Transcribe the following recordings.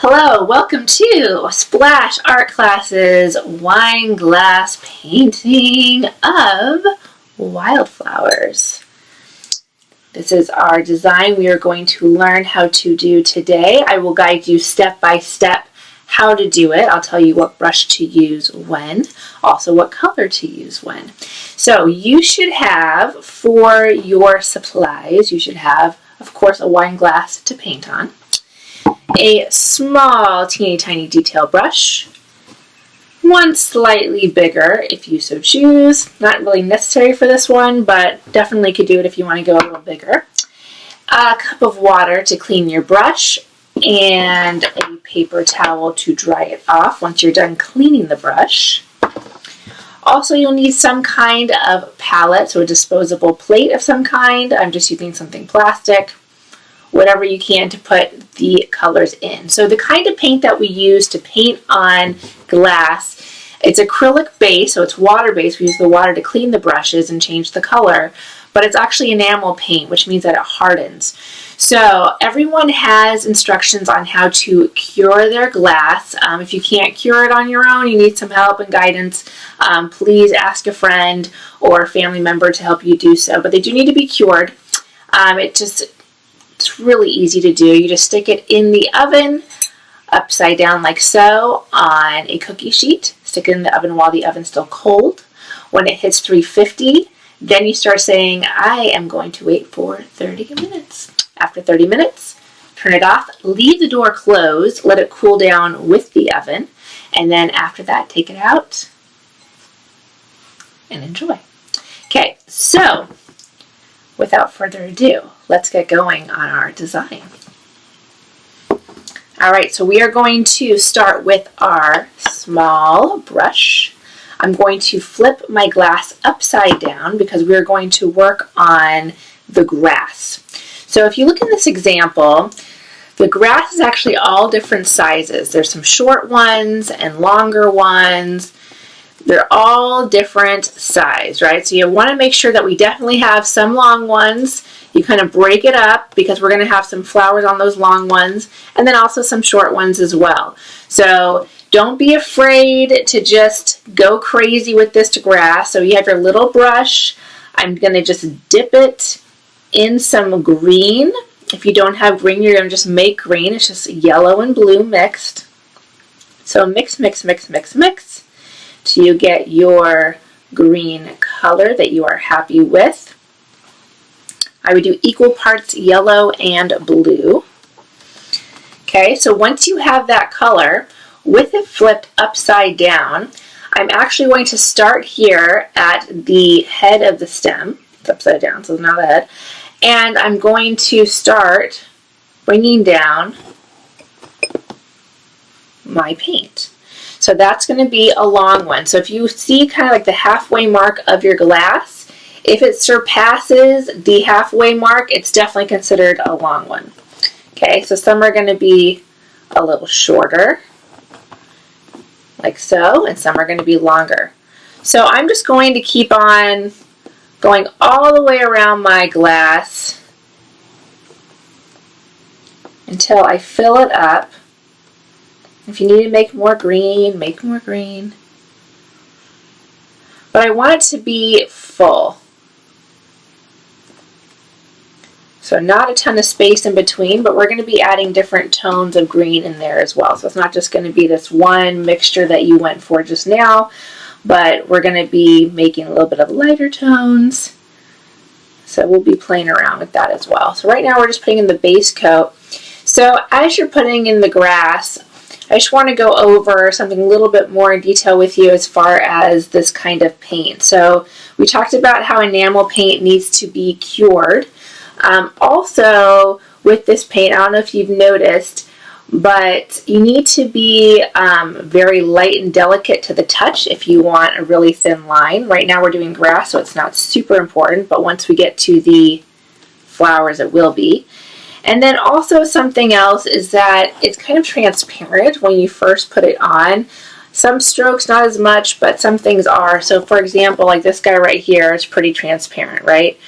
Hello, welcome to Splash Art Classes wine glass painting of wildflowers. This is our design we are going to learn how to do today. I will guide you step by step how to do it. I'll tell you what brush to use when, also what color to use when. So you should have, for your supplies, you should have, of course, a wine glass to paint on, a small teeny tiny detail brush, one slightly bigger if you so choose, not really necessary for this one, but definitely could do it if you want to go a little bigger, a cup of water to clean your brush, and a paper towel to dry it off once you're done cleaning the brush. Also, you'll need some kind of palette, so a disposable plate of some kind. I'm just using something plastic, whatever you can to put the colors in. So the kind of paint that we use to paint on glass, it's acrylic base, so it's water based. We use the water to clean the brushes and change the color, but it's actually enamel paint, which means that it hardens. So everyone has instructions on how to cure their glass. If you can't cure it on your own, you need some help and guidance, please ask a friend or a family member to help you do so. But they do need to be cured. It's really easy to do. You just stick it in the oven upside down like so on a cookie sheet. Stick it in the oven while the oven's still cold. When it hits 350, then you start saying, I am going to wait for 30 minutes. After 30 minutes, turn it off, leave the door closed, let it cool down with the oven, and then after that, take it out and enjoy. Okay, so without further ado, let's get going on our design. All right, so we are going to start with our small brush. I'm going to flip my glass upside down because we're going to work on the grass. So if you look in this example, the grass is actually all different sizes. There's some short ones and longer ones. They're all different size, right? So you want to make sure that we definitely have some long ones. You kind of break it up because we're going to have some flowers on those long ones, and then also some short ones as well. So don't be afraid to just go crazy with this grass. So you have your little brush. I'm going to just dip it in some green. If you don't have green, you're going to just make green. It's just yellow and blue mixed. So mix, mix, mix, mix, mix till you get your green color that you are happy with. I would do equal parts yellow and blue. Okay, so once you have that color, with it flipped upside down, I'm actually going to start here at the head of the stem. It's upside down, so now the head. And I'm going to start bringing down my paint. So that's going to be a long one. So if you see kind of like the halfway mark of your glass, if it surpasses the halfway mark, it's definitely considered a long one. Okay, so some are going to be a little shorter, like so, and some are going to be longer. So I'm just going to keep on going all the way around my glass until I fill it up. If you need to make more green, make more green. But I want it to be full. So not a ton of space in between, but we're going to be adding different tones of green in there as well. So it's not just going to be this one mixture that you went for just now, but we're going to be making a little bit of lighter tones. So we'll be playing around with that as well. So right now we're just putting in the base coat. So as you're putting in the grass, I just want to go over something a little bit more in detail with you as far as this kind of paint. So we talked about how enamel paint needs to be cured. Also, with this paint, I don't know if you've noticed, but you need to be very light and delicate to the touch if you want a really thin line. Right now we're doing grass, so it's not super important, but once we get to the flowers, it will be. And then also something else is that it's kind of transparent when you first put it on. Some strokes not as much, but some things are. So for example, like this guy right here is pretty transparent, right?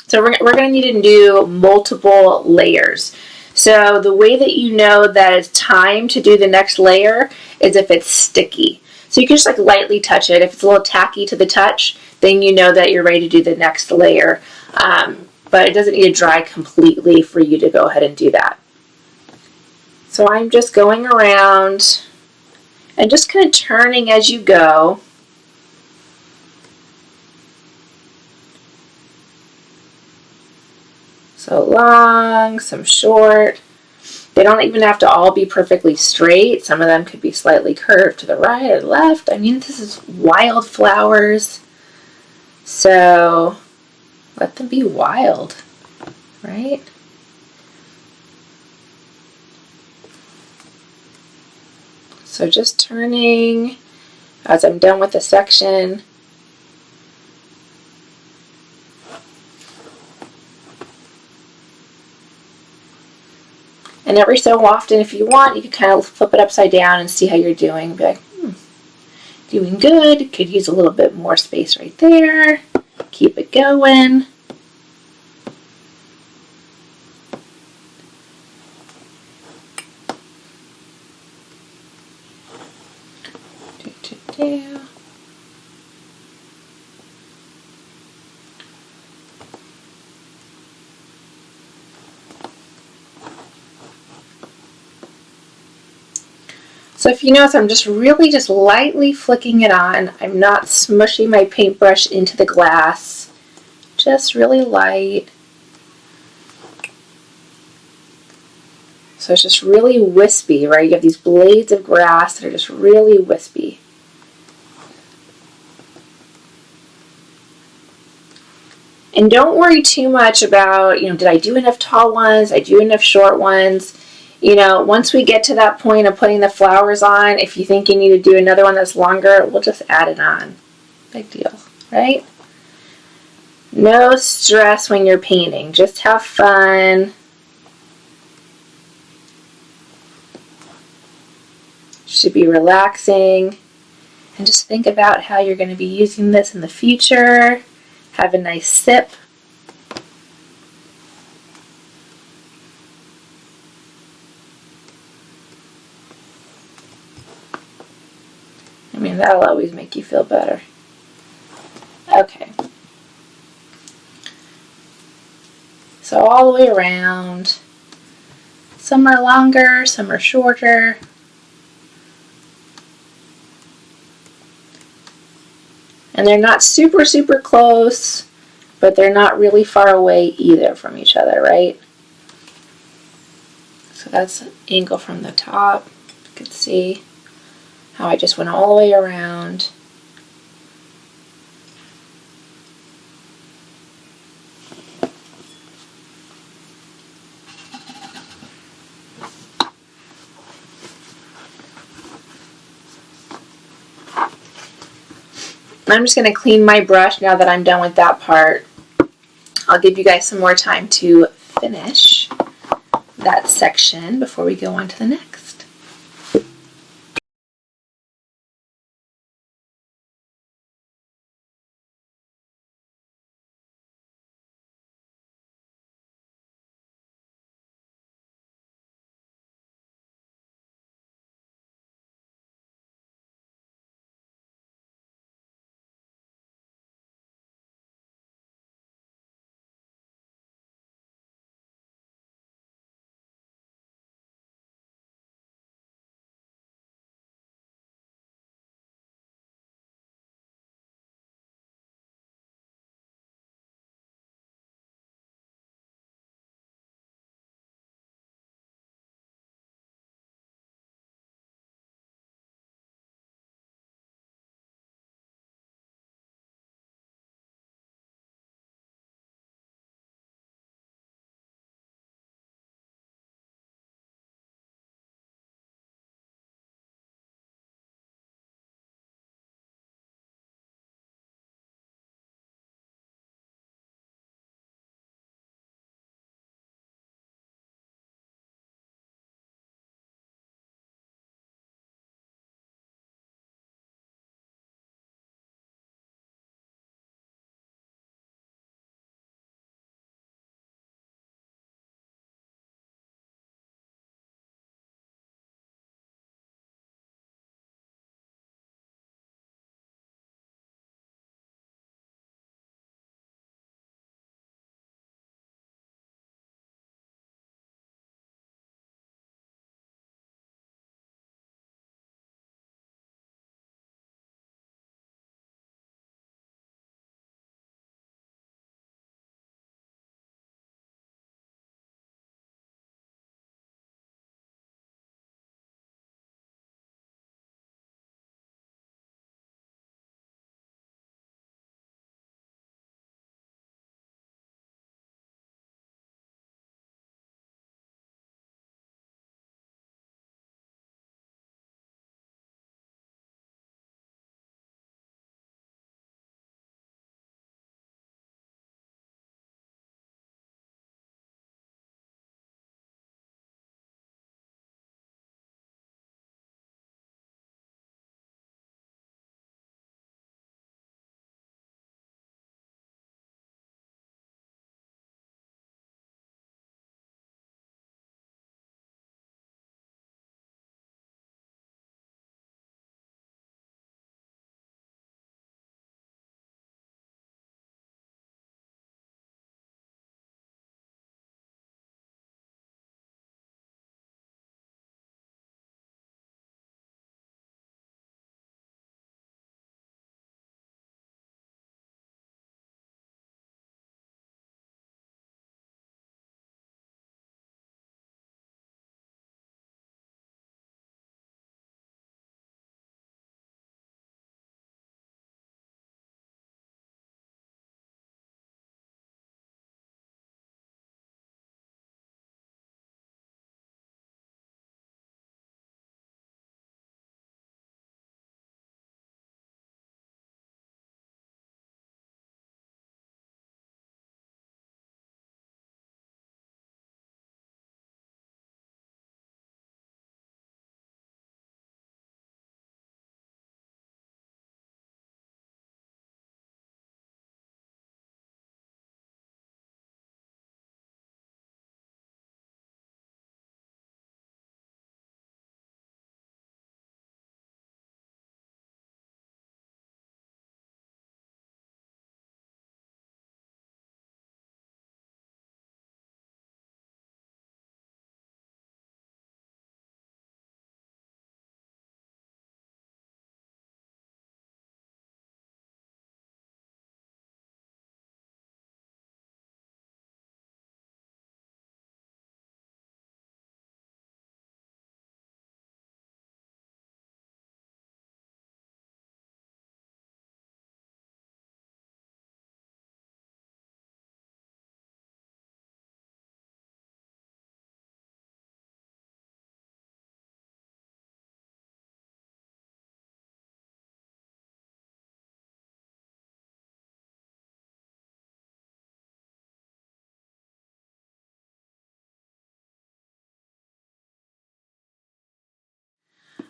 So we're going to need to do multiple layers. So the way that you know that it's time to do the next layer is if it's sticky. So you can just like lightly touch it. If it's a little tacky to the touch, then you know that you're ready to do the next layer. But it doesn't need to dry completely for you to go ahead and do that. So I'm just going around and just kind of turning as you go. So long, some short. They don't even have to all be perfectly straight. Some of them could be slightly curved to the right or left. I mean, this is wildflowers. So let them be wild, right? So just turning as I'm done with the section. And every so often, if you want, you can kind of flip it upside down and see how you're doing. Be like, doing good. Could use a little bit more space right there. Keep it going. So if you notice, I'm just really just lightly flicking it on. I'm not smushing my paintbrush into the glass. Just really light. So it's just really wispy, right? You have these blades of grass that are just really wispy. And don't worry too much about, did I do enough tall ones? Did I do enough short ones? Once we get to that point of putting the flowers on, if you think you need to do another one that's longer, we'll just add it on. Big deal, right? No stress when you're painting. Just have fun. Should be relaxing. And just think about how you're going to be using this in the future. Have a nice sip. I mean, that'll always make you feel better. Okay. So all the way around. Some are longer, some are shorter. And they're not super, super close, but they're not really far away either from each other, right? So that's an angle from the top. You can see how I just went all the way around. I'm just going to clean my brush now that I'm done with that part. I'll give you guys some more time to finish that section before we go on to the next.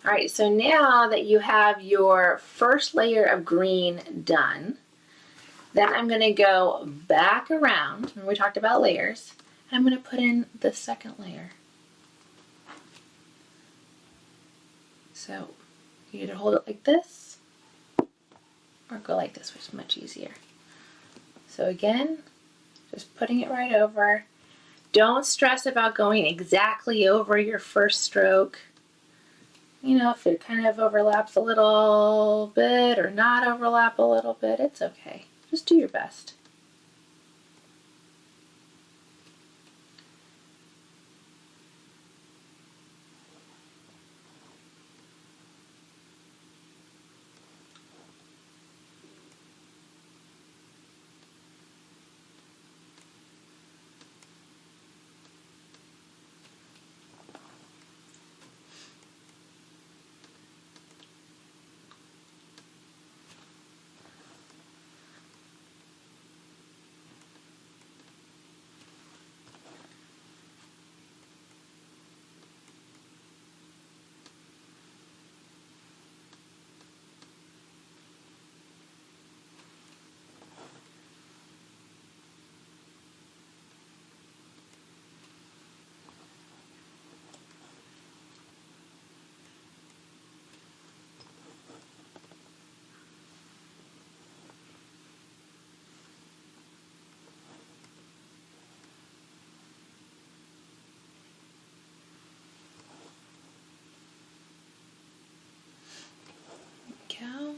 All right, so now that you have your first layer of green done, then I'm going to go back around, when we talked about layers, and I'm going to put in the second layer. So you either hold it like this or go like this, which is much easier. So again, just putting it right over. Don't stress about going exactly over your first stroke. You know, if it kind of overlaps a little bit or not overlap a little bit, it's okay. Just do your best. Go.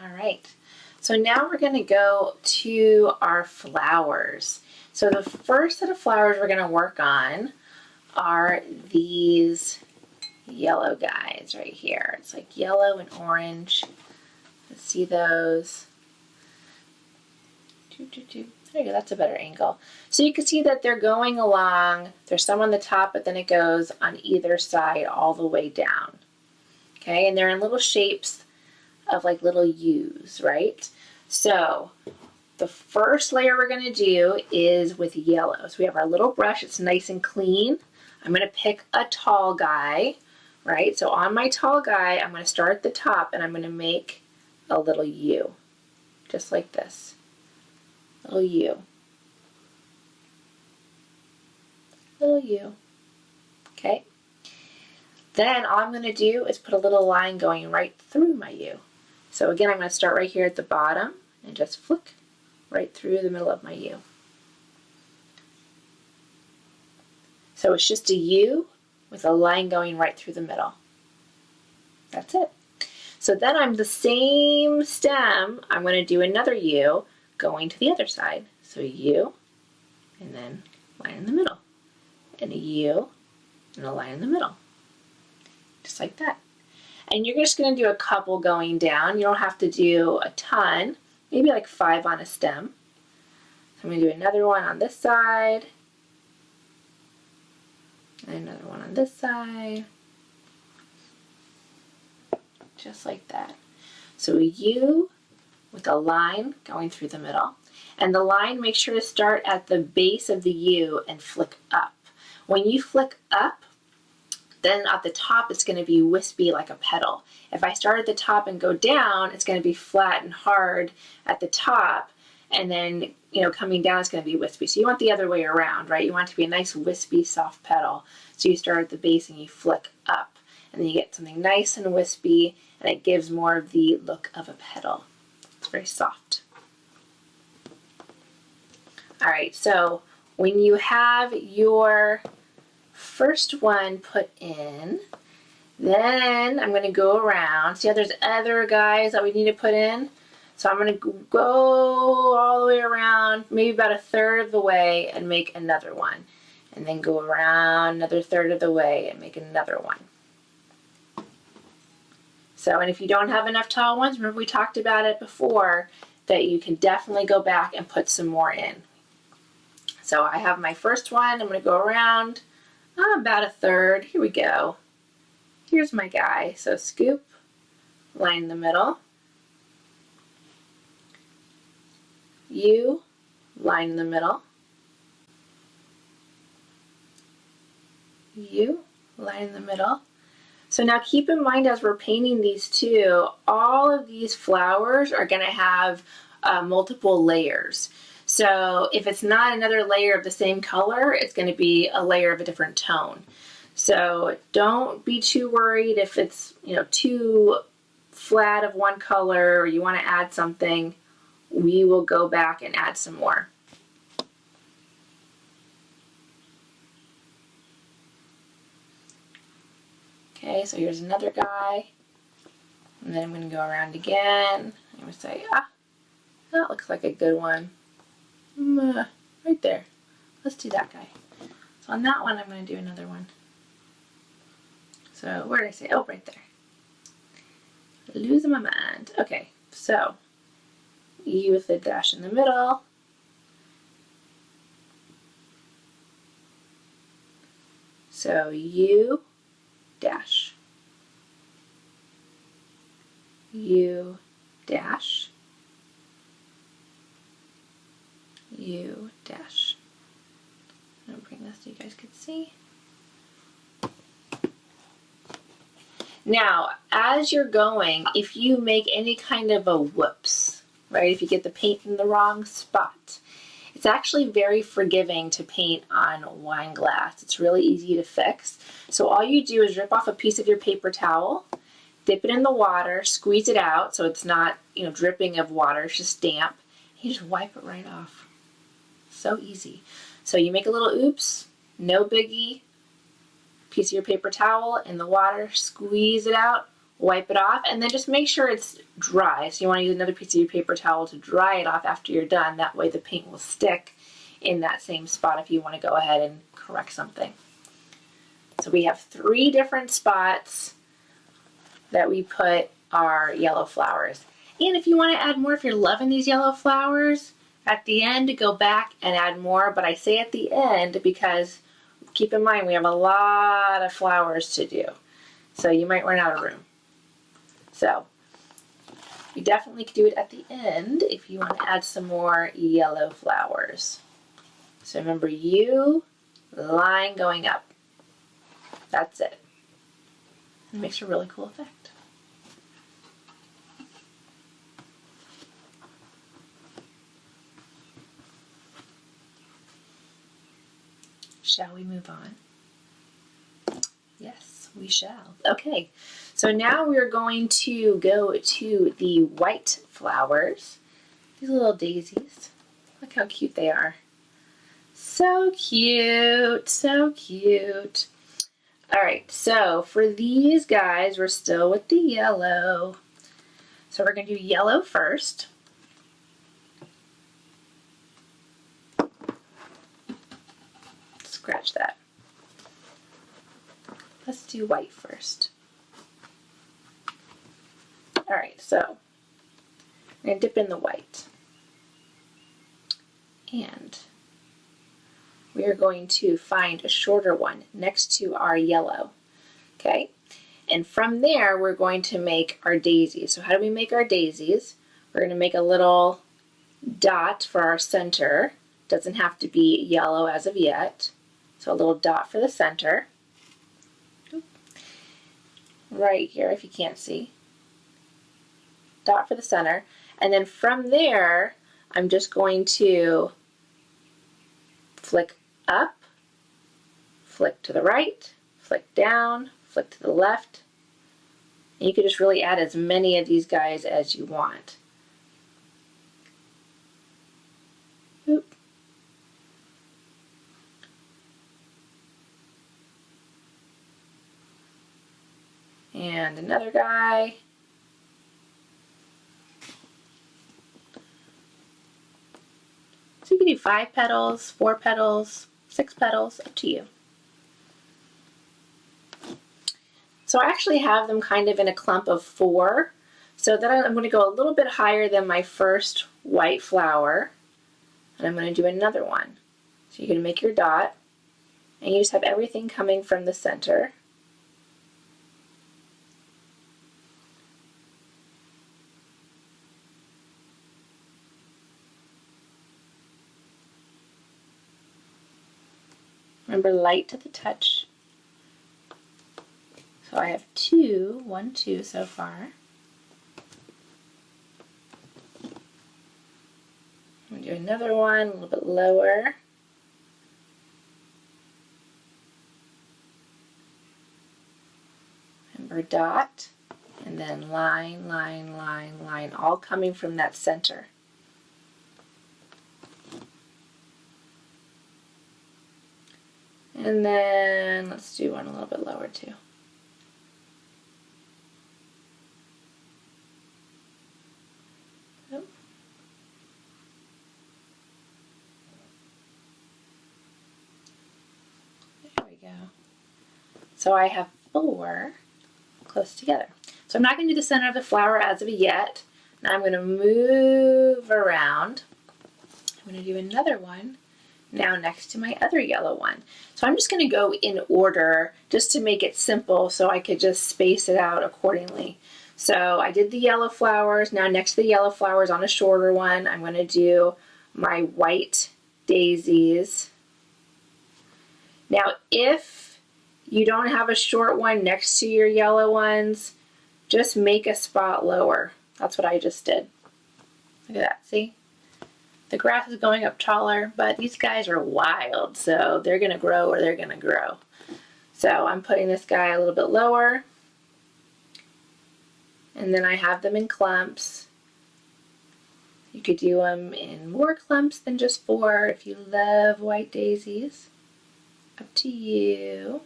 All right, so now we're going to go to our flowers. So the first set of flowers we're going to work on are these yellow guys right here. It's like yellow and orange. Let's see those. There you go, that's a better angle. So you can see that they're going along. There's some on the top, but then it goes on either side all the way down. Okay, and they're in little shapes of like little U's, right? So the first layer we're going to do is with yellow. So we have our little brush. It's nice and clean. I'm going to pick a tall guy, right? So on my tall guy, I'm going to start at the top and I'm going to make a little U, just like this. Little U. Little U. Okay. Then all I'm going to do is put a little line going right through my U. So again, I'm going to start right here at the bottom and just flick right through the middle of my U. So it's just a U with a line going right through the middle. That's it. So then I'm the same stem, I'm going to do another U going to the other side. So a U, and then line in the middle. And a U, and a line in the middle. Just like that. And you're just going to do a couple going down. You don't have to do a ton, maybe like 5 on a stem. So I'm going to do another one on this side, and another one on this side, just like that. So a U with a line going through the middle. And the line, make sure to start at the base of the U and flick up. When you flick up, then at the top it's going to be wispy like a petal. If I start at the top and go down, it's going to be flat and hard at the top, and then coming down it's going to be wispy. So you want the other way around, right? You want it to be a nice wispy soft petal. So you start at the base and you flick up, and then you get something nice and wispy, and it gives more of the look of a petal. It's very soft. All right, so when you have your first one put in, then I'm going to go around. See how there's other guys that we need to put in? So I'm going to go all the way around, maybe about 1/3 of the way, and make another one. And then go around another 1/3 of the way and make another one. So, and if you don't have enough tall ones, remember we talked about it before, that you can definitely go back and put some more in. So I have my first one. I'm going to go around about 1/3. Here we go. Here's my guy. So scoop, line in the middle, U, line in the middle, U, line in the middle. So now keep in mind, as we're painting these two, all of these flowers are going to have multiple layers. So if it's not another layer of the same color, it's going to be a layer of a different tone. So don't be too worried if it's too flat of one color or you want to add something. We will go back and add some more. Okay, so here's another guy, and then I'm going to go around again. I'm going to say, that looks like a good one. Right there. Let's do that guy. So on that one, I'm going to do another one. So where did I say? Oh, right there. Losing my mind. Okay, so U with the dash in the middle. So U dash, U dash, U dash. I'm going to bring this so you guys can see. Now, as you're going, if you make any kind of a whoops, right, if you get the paint in the wrong spot, it's actually very forgiving to paint on wine glass. It's really easy to fix. So all you do is rip off a piece of your paper towel, dip it in the water, squeeze it out so it's not, dripping of water, it's just damp. You just wipe it right off. So easy. So you make a little oops, no biggie, piece of your paper towel in the water, squeeze it out, wipe it off, and then just make sure it's dry. So you want to use another piece of your paper towel to dry it off after you're done. That way the paint will stick in that same spot if you want to go ahead and correct something. So we have 3 different spots that we put our yellow flowers. And if you want to add more, if you're loving these yellow flowers, at the end go back and add more. But I say at the end because keep in mind we have a lot of flowers to do. So you might run out of room. So you definitely could do it at the end if you want to add some more yellow flowers. So remember, U, line going up. That's it. It makes a really cool effect. Shall we move on? Yes, we shall. Okay, so now we're going to go to the white flowers. These little daisies. Look how cute they are. So cute, so cute. All right, so for these guys, we're still with the yellow. So we're going to do yellow first. Scratch that. Let's do white first. All right, so I'm going to dip in the white. And we are going to find a shorter one next to our yellow. Okay? And from there, we're going to make our daisies. So how do we make our daisies? We're going to make a little dot for our center. Doesn't have to be yellow as of yet. So a little dot for the center. Right here, if you can't see. Dot for the center. And then from there, I'm just going to flick up, flick to the right, flick down, flick to the left. And you can just really add as many of these guys as you want. Oop. And another guy. So you can do 5 petals, 4 petals, 6 petals, up to you. So I actually have them kind of in a clump of 4. So then I'm going to go a little bit higher than my first white flower. And I'm going to do another one. So you're going to make your dot. And you just have everything coming from the center. Remember, light to the touch. So I have 2, 1, 2 so far. I'm going to do another one a little bit lower. Remember, dot, and then line, line, line, line, all coming from that center. And then let's do one a little bit lower too. Oh. There we go. So I have 4 close together. So I'm not going to do the center of the flower as of yet. Now I'm going to move around. I'm going to do another one now next to my other yellow one. So I'm just going to go in order just to make it simple so I could just space it out accordingly. So I did the yellow flowers. Now next to the yellow flowers on a shorter one, I'm going to do my white daisies. Now if you don't have a short one next to your yellow ones, just make a spot lower. That's what I just did. Look at that, see? The grass is going up taller, but these guys are wild, so they're going to grow or they're going to grow. So I'm putting this guy a little bit lower, and then I have them in clumps. You could do them in more clumps than just 4 if you love white daisies. Up to you.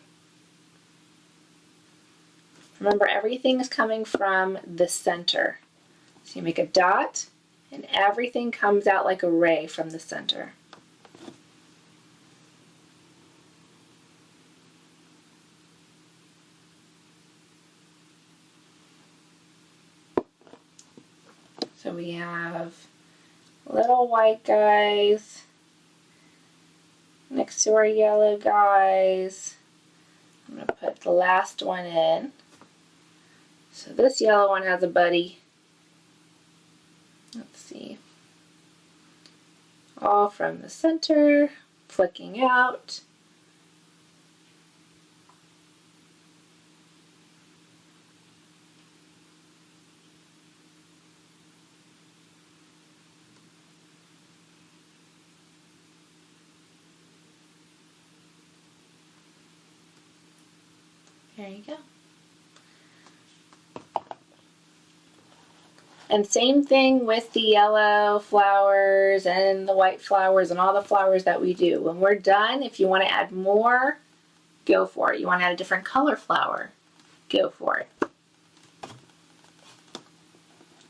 Remember, everything is coming from the center. So you make a dot, and everything comes out like a ray from the center. So we have little white guys next to our yellow guys. I'm going to put the last one in. So this yellow one has a buddy. Let's see. All from the center, flicking out. There you go. And same thing with the yellow flowers and the white flowers and all the flowers that we do. When we're done, if you want to add more, go for it. You want to add a different color flower, go for it.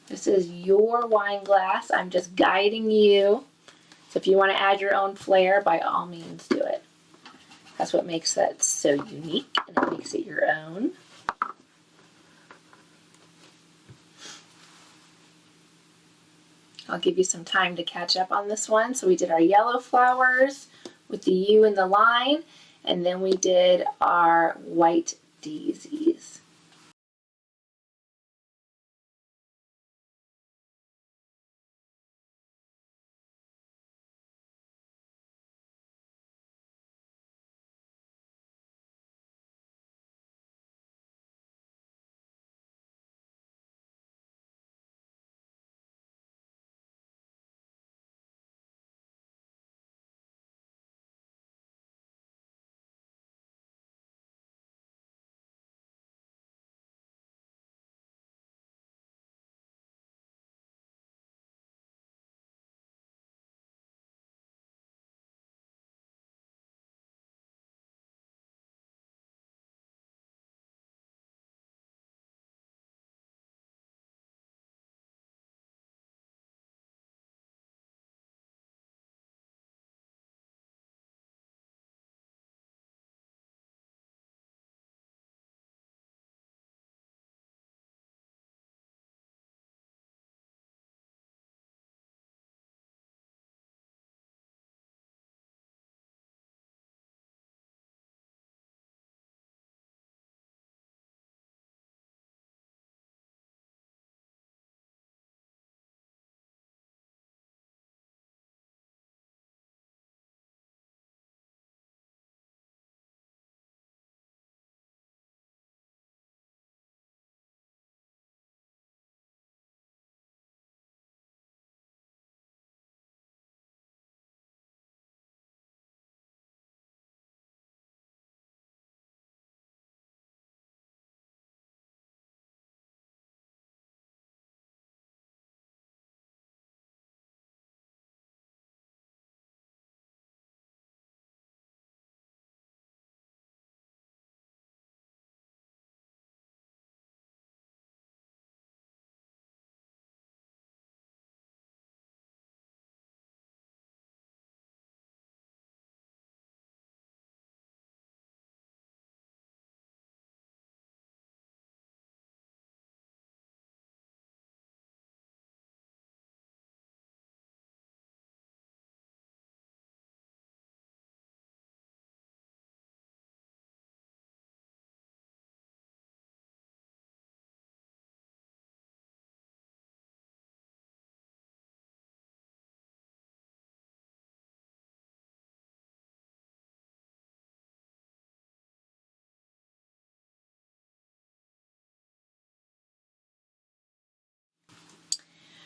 This is your wine glass. I'm just guiding you. So if you want to add your own flair, by all means do it. That's what makes that so unique, and it makes it your own. I'll give you some time to catch up on this one. So we did our yellow flowers with the U in the line, and then we did our white daisies.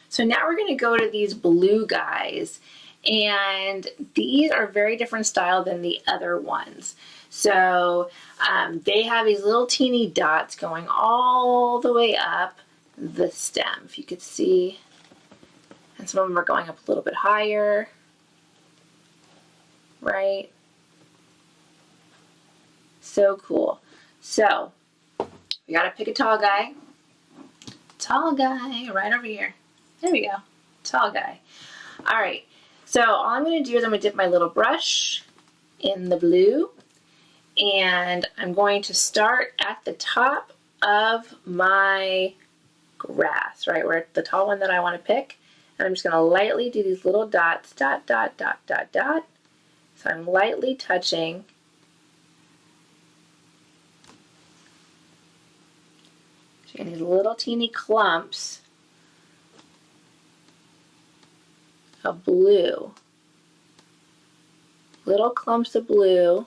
So now we're going to go to these blue guys, and these are very different style than the other ones. So they have these little teeny dots going all the way up the stem, if you could see, and some of them are going up a little bit higher, right? So cool. So we got to pick a tall guy. Tall guy right over here. There we go. Tall guy. All right. So all I'm going to do is I'm going to dip my little brush in the blue, and I'm going to start at the top of my grass, right? Where the tall one that I want to pick. And I'm just going to lightly do these little dots, dot, dot, dot, dot, dot. So I'm lightly touching and these little teeny clumps of blue. Little clumps of blue.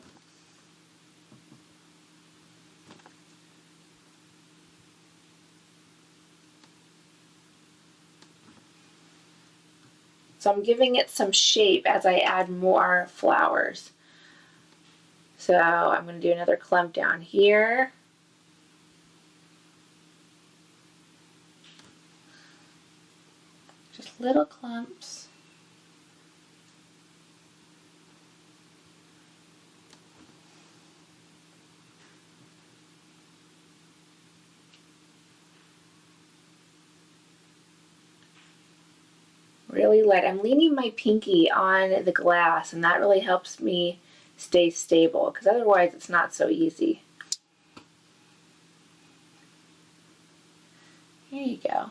So I'm giving it some shape as I add more flowers. So I'm going to do another clump down here. Just little clumps. Really light. I'm leaning my pinky on the glass, and that really helps me stay stable, because otherwise it's not so easy. Here you go.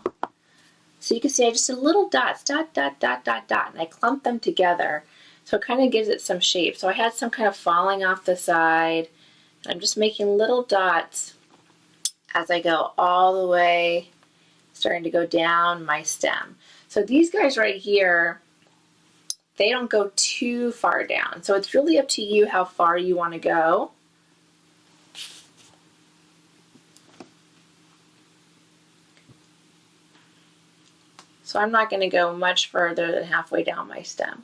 So you can see I just did little dots, dot, dot, dot, dot, dot, and I clumped them together. So it kind of gives it some shape. So I had some kind of falling off the side. And I'm just making little dots as I go all the way, starting to go down my stem. So these guys right here, they don't go too far down. So it's really up to you how far you want to go. So I'm not going to go much further than halfway down my stem.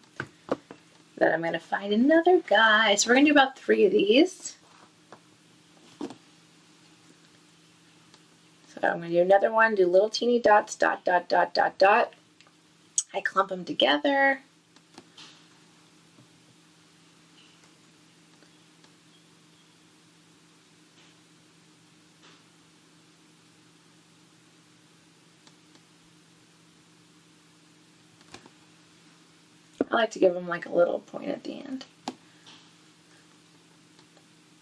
Then I'm going to find another guy. So we're going to do about 3 of these. So I'm going to do another one, do little teeny dots, dot, dot, dot, dot, dot. I clump them together. I like to give them like a little point at the end.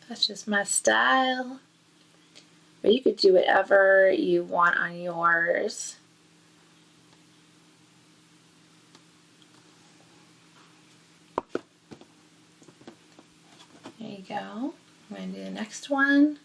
That's just my style. But you could do whatever you want on yours. There you go. I'm going to do the next one.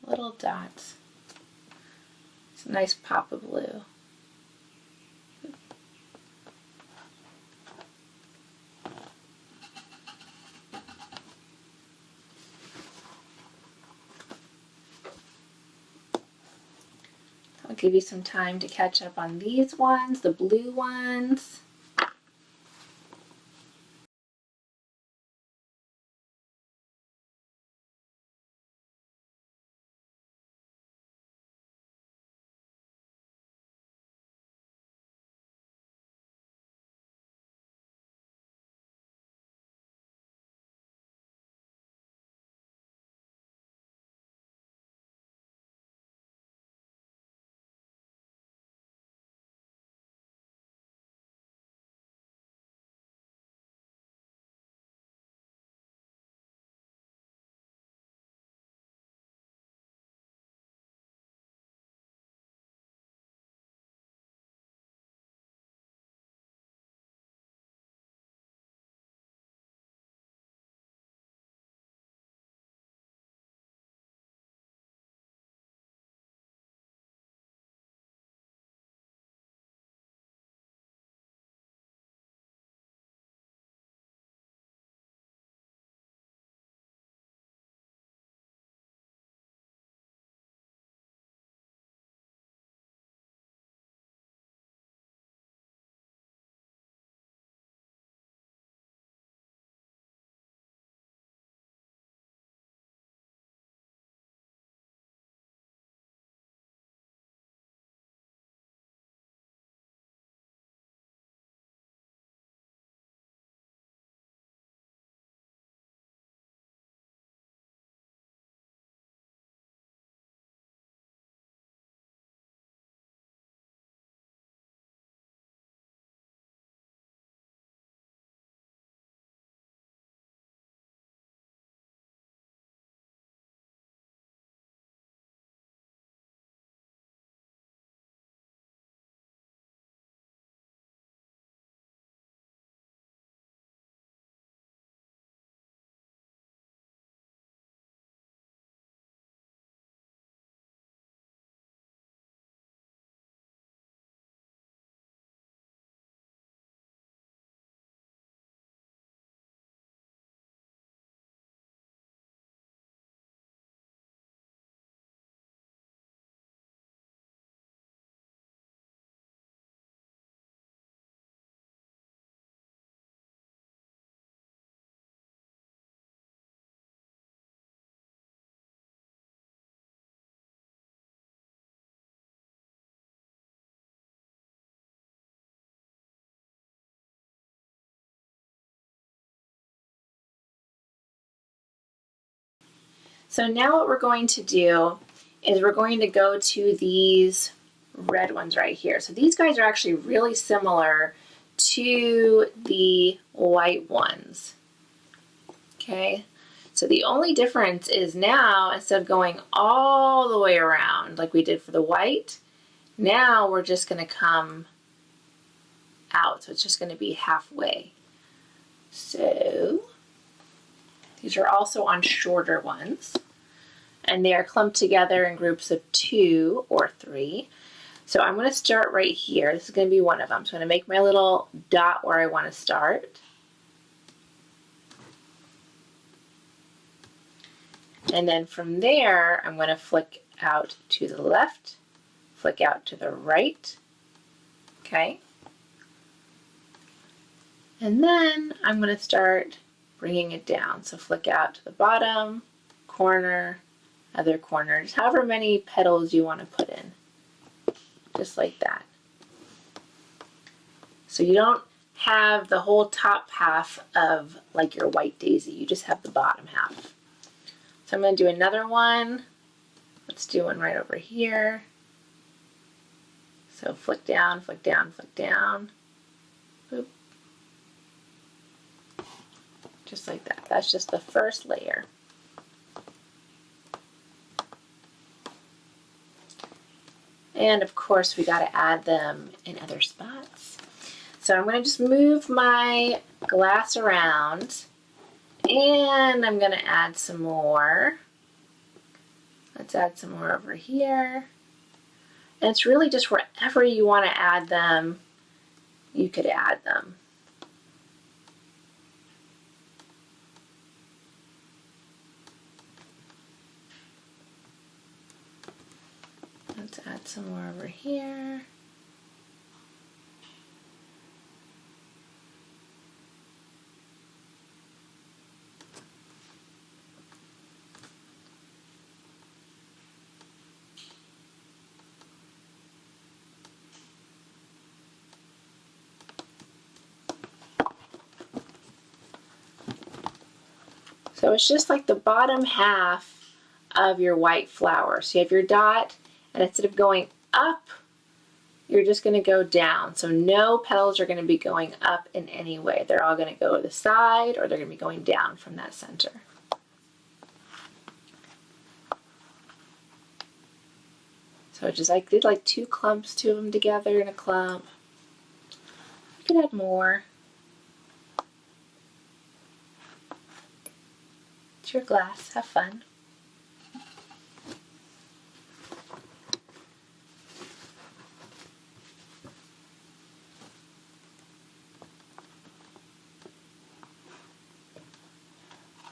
Little dots. It's a nice pop of blue. I'll give you some time to catch up on these ones, the blue ones. So now what we're going to do is we're going to go to these red ones right here. So these guys are actually really similar to the white ones. Okay, so the only difference is now, instead of going all the way around like we did for the white, now we're just going to come out. So it's just going to be halfway. So these are also on shorter ones, and they are clumped together in groups of 2 or 3. So I'm going to start right here. This is going to be one of them. So I'm going to make my little dot where I want to start. And then from there, I'm going to flick out to the left, flick out to the right. Okay. And then I'm going to start bringing it down. So flick out to the bottom, corner, other corner, just however many petals you want to put in. Just like that. So you don't have the whole top half of like your white daisy, you just have the bottom half. So I'm going to do another one. Let's do one right over here. So flick down, flick down, flick down. Boop. Just like that. That's just the first layer. And of course we got to add them in other spots. So I'm going to just move my glass around, and I'm going to add some more. Let's add some more over here. And it's really just wherever you want to add them, you could add them. Let's add some more over here. So it's just like the bottom half of your white flower. So you have your dot, and instead of going up, you're just going to go down. So no petals are going to be going up in any way. They're all going to go to the side, or they're going to be going down from that center. So just like did like 2 clumps, 2 of them together in a clump. You could add more. It's your glass. Have fun.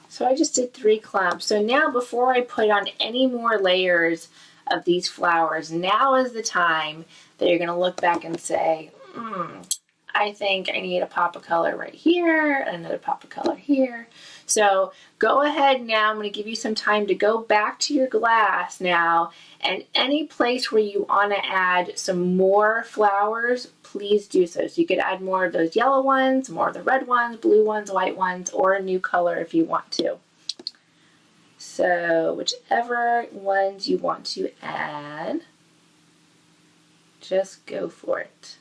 So I just did 3 clumps. So now before I put on any more layers of these flowers, now is the time that you're going to look back and say, I think I need a pop of color right here, another pop of color here. So go ahead now, I'm going to give you some time to go back to your glass now, and any place where you want to add some more flowers, please do so. So you could add more of those yellow ones, more of the red ones, blue ones, white ones, or a new color if you want to. So whichever ones you want to add, just go for it.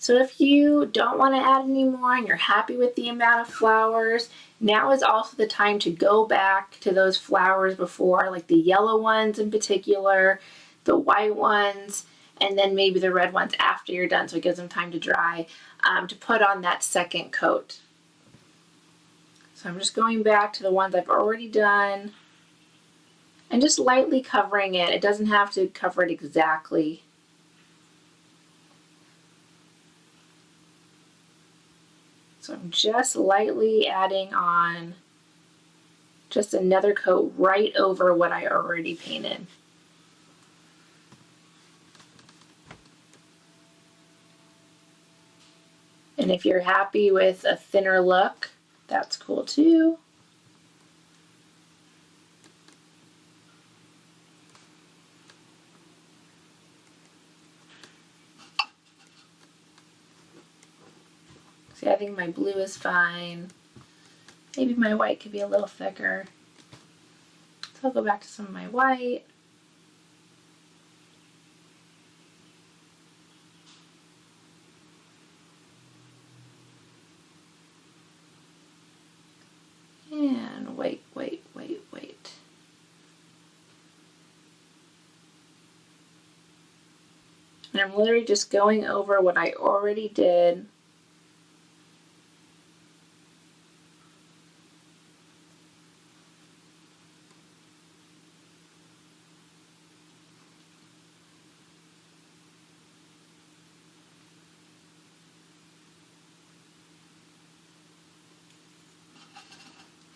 So if you don't want to add any more and you're happy with the amount of flowers, now is also the time to go back to those flowers before, like the yellow ones in particular, the white ones, and then maybe the red ones after you're done, so it gives them time to dry, to put on that second coat. So I'm just going back to the ones I've already done and just lightly covering it. It doesn't have to cover it exactly. So I'm just lightly adding on just another coat right over what I already painted. And if you're happy with a thinner look, that's cool too. See, I think my blue is fine. Maybe my white could be a little thicker. So I'll go back to some of my white. And wait. And I'm literally just going over what I already did.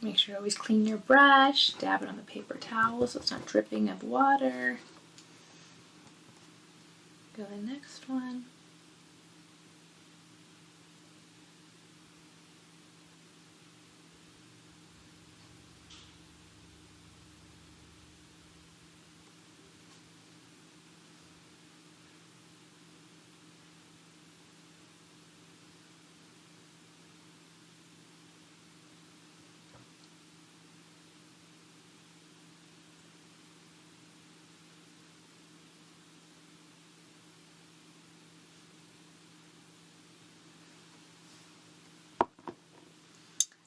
Make sure to always clean your brush, dab it on the paper towel so it's not dripping of water. Go to the next one.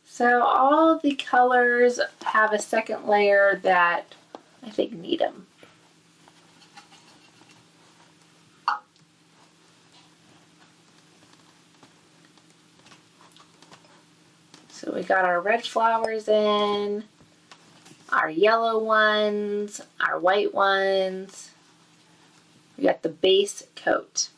So all the colors have a second layer that I think need them. So we got our red flowers in, our yellow ones, our white ones. We got the base coat.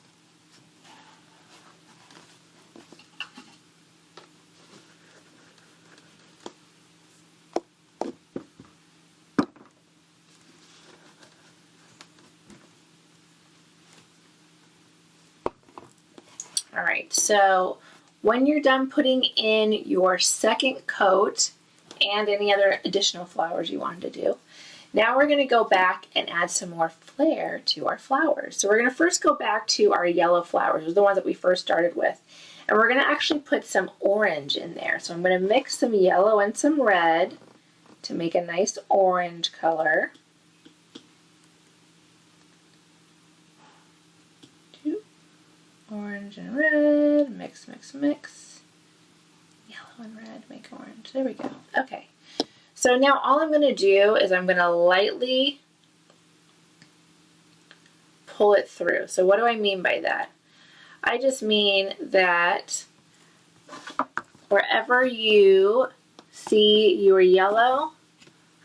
All right, so when you're done putting in your second coat and any other additional flowers you wanted to do, now we're going to go back and add some more flair to our flowers. So we're going to first go back to our yellow flowers. Those are the ones that we first started with. And we're going to actually put some orange in there. So I'm going to mix some yellow and some red to make a nice orange color. Orange and red, mix. Yellow and red, make orange. There we go. Okay. So now all I'm going to do is I'm going to lightly pull it through. So what do I mean by that? I just mean that wherever you see your yellow,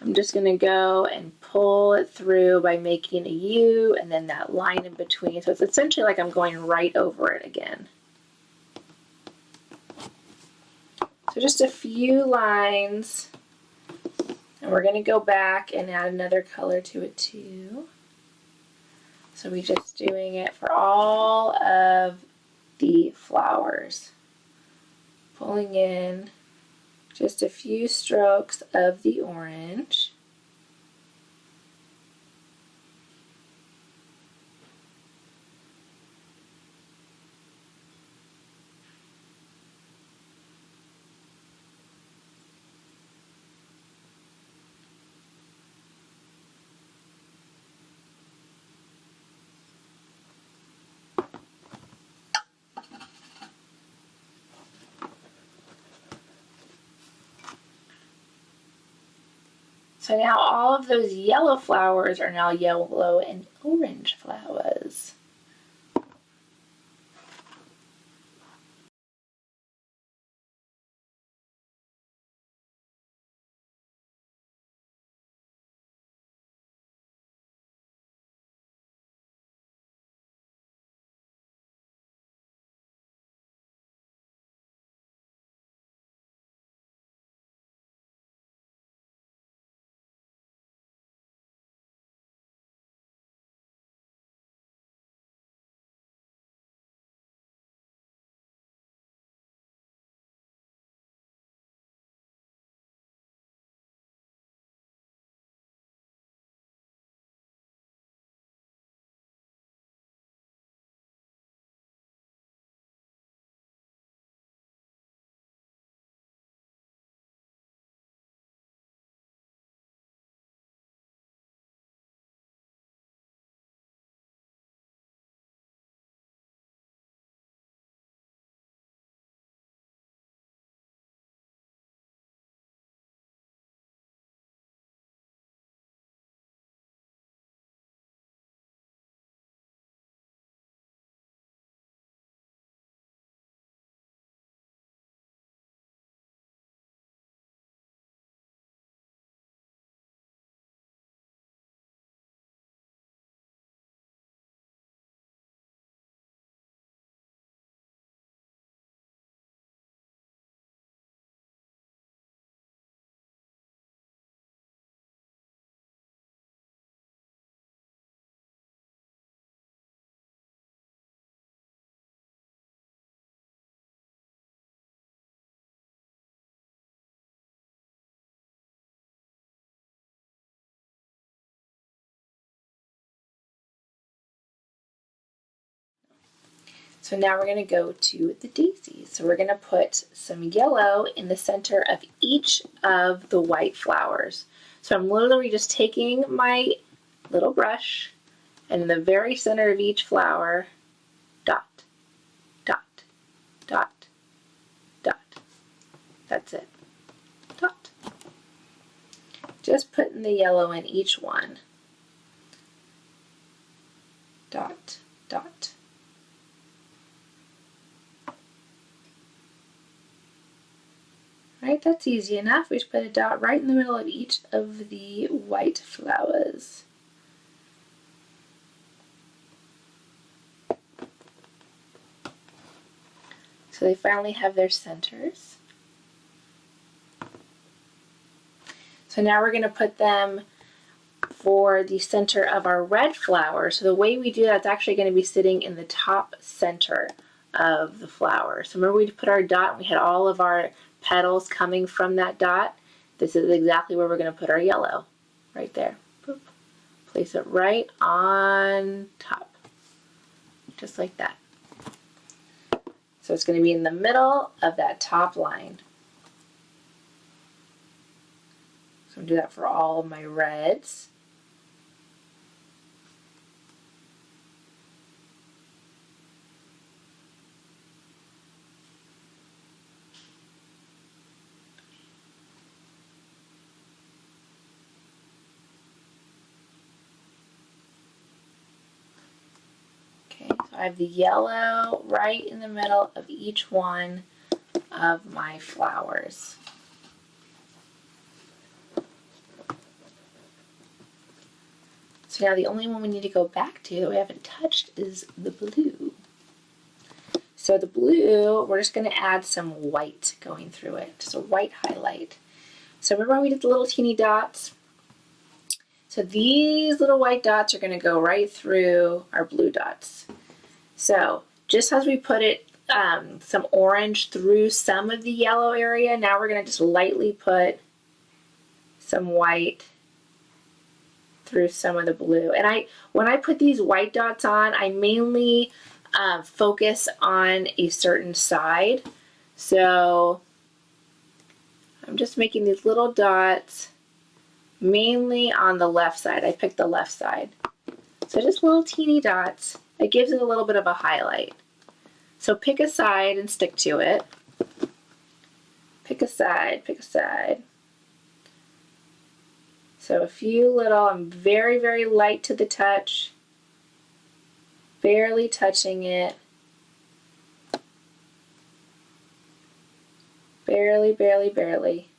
I'm just going to go and pull it through by making a U and then that line in between. So it's essentially like I'm going right over it again. So just a few lines, and we're going to go back and add another color to it too. So we're just doing it for all of the flowers. Pulling in just a few strokes of the orange. So now all of those yellow flowers are now yellow and orange flowers. So now we're going to go to the daisies. So we're going to put some yellow in the center of each of the white flowers. So I'm literally just taking my little brush and in the very center of each flower, dot, dot, dot, dot. That's it. Dot. Just putting the yellow in each one. Dot, dot. Right, that's easy enough. We just put a dot right in the middle of each of the white flowers. So they finally have their centers. So now we're going to put them for the center of our red flower. So the way we do that, it's actually going to be sitting in the top center of the flower. So remember we put our dot and we had all of our petals coming from that dot? This is exactly where we're going to put our yellow. Right there. Boop. Place it right on top. Just like that. So it's going to be in the middle of that top line. So I'm going to do that for all of my reds. Okay, so I have the yellow right in the middle of each one of my flowers. So now the only one we need to go back to that we haven't touched is the blue. So the blue, we're just going to add some white going through it, just a white highlight. So remember how we did the little teeny dots? So these little white dots are going to go right through our blue dots. So just as we put it, some orange through some of the yellow area, now we're going to just lightly put some white through some of the blue. And when I put these white dots on, I mainly focus on a certain side. So I'm just making these little dots mainly on the left side. I picked the left side. So just little teeny dots. It gives it a little bit of a highlight. So pick a side and stick to it. Pick a side, pick a side. So a few little, I'm very, very light to the touch, barely touching it. Barely, barely, barely.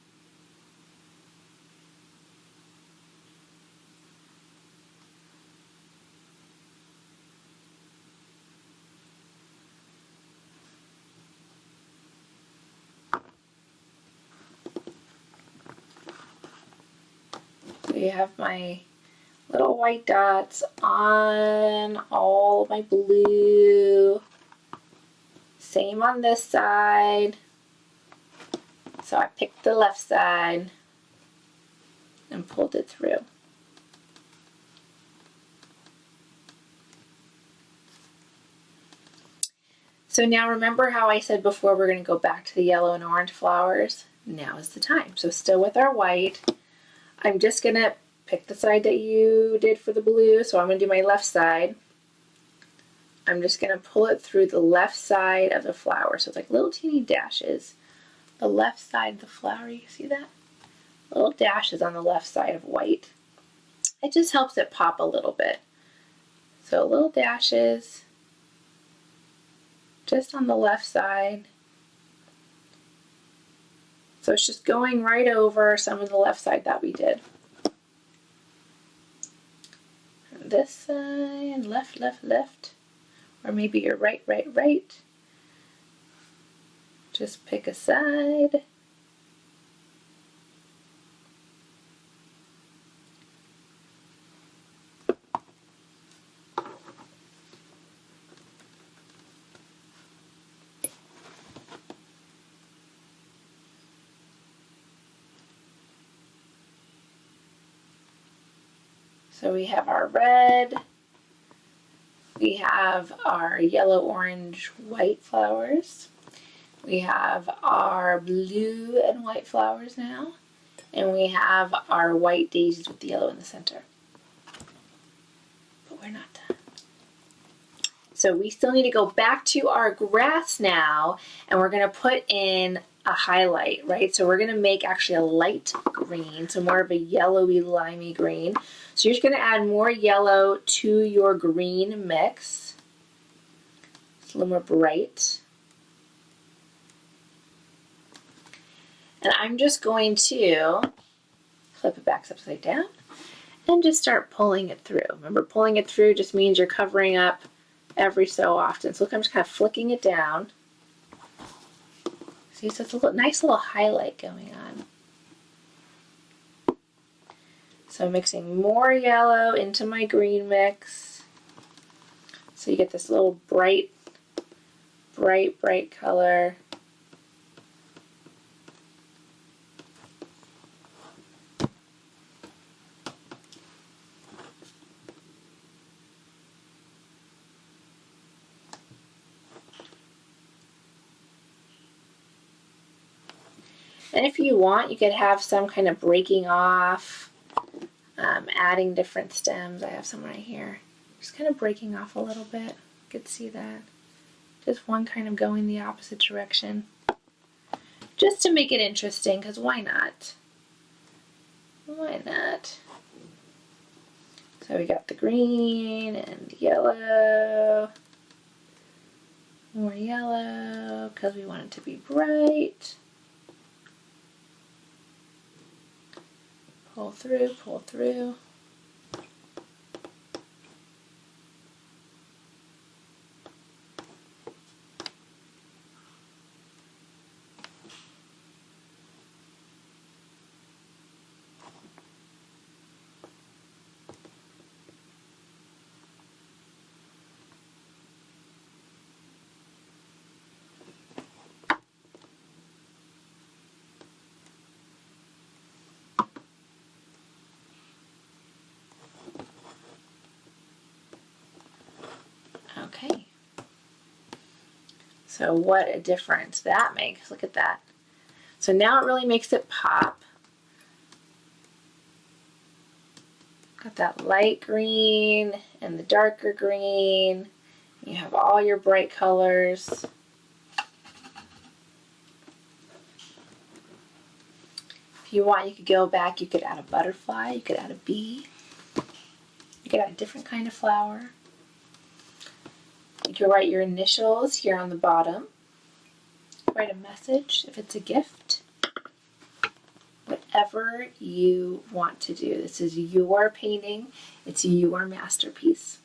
So you have my little white dots on all my blue. Same on this side. So I picked the left side and pulled it through. So now remember how I said before we're going to go back to the yellow and orange flowers? Now is the time. So still with our white, I'm just going to pick the side that you did for the blue. So I'm going to do my left side. I'm just going to pull it through the left side of the flower. So it's like little teeny dashes. The left side of the flower, you see that? Little dashes on the left side of white. It just helps it pop a little bit. So little dashes just on the left side. So it's just going right over some of the left side that we did. And this side, left, left, left. Or maybe you're right, right, right. Just pick a side. So we have our red, We have our yellow, orange, white flowers. We have our blue and white flowers now. And we have our white daisies with the yellow in the center. But we're not done. So we still need to go back to our grass now, and we're going to put in a highlight, right? So we're going to make actually a light green, so more of a yellowy, limey green. So you're just going to add more yellow to your green mix. It's a little more bright. And I'm just going to flip it back upside down and just start pulling it through. Remember, pulling it through just means you're covering up every so often. So look, I'm just kind of flicking it down. See, so it's a nice little highlight going on. So I'm mixing more yellow into my green mix. So you get this little bright color. And if you want, you could have some kind of breaking off, adding different stems. I have some right here. Just kind of breaking off a little bit. You could see that. Just one kind of going the opposite direction. Just to make it interesting, because why not? Why not? So we got the green and yellow. More yellow, because we want it to be bright. Pull through, pull through. Okay. So what a difference that makes. Look at that. So now it really makes it pop. Got that light green and the darker green. You have all your bright colors. If you want, you could go back, you could add a butterfly, you could add a bee. You could add a different kind of flower. You could write your initials here on the bottom. Write a message if it's a gift. Whatever you want to do. This is your painting. It's your masterpiece.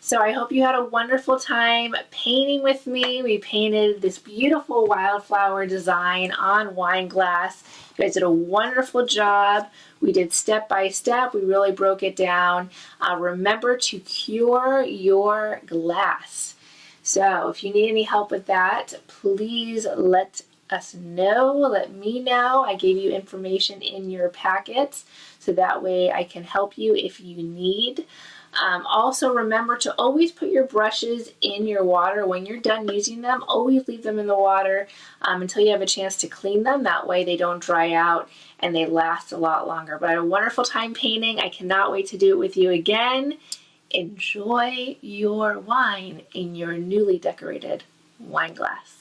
So I hope you had a wonderful time painting with me. We painted this beautiful wildflower design on wine glass. You guys did a wonderful job. We did step by step. We really broke it down. Remember to cure your glass. So if you need any help with that, please let us know. Let me know. I gave you information in your packets, so that way I can help you if you need. Also remember to always put your brushes in your water. When you're done using them, always leave them in the water until you have a chance to clean them. That way they don't dry out and they last a lot longer. But I had a wonderful time painting. I cannot wait to do it with you again. Enjoy your wine in your newly decorated wine glass.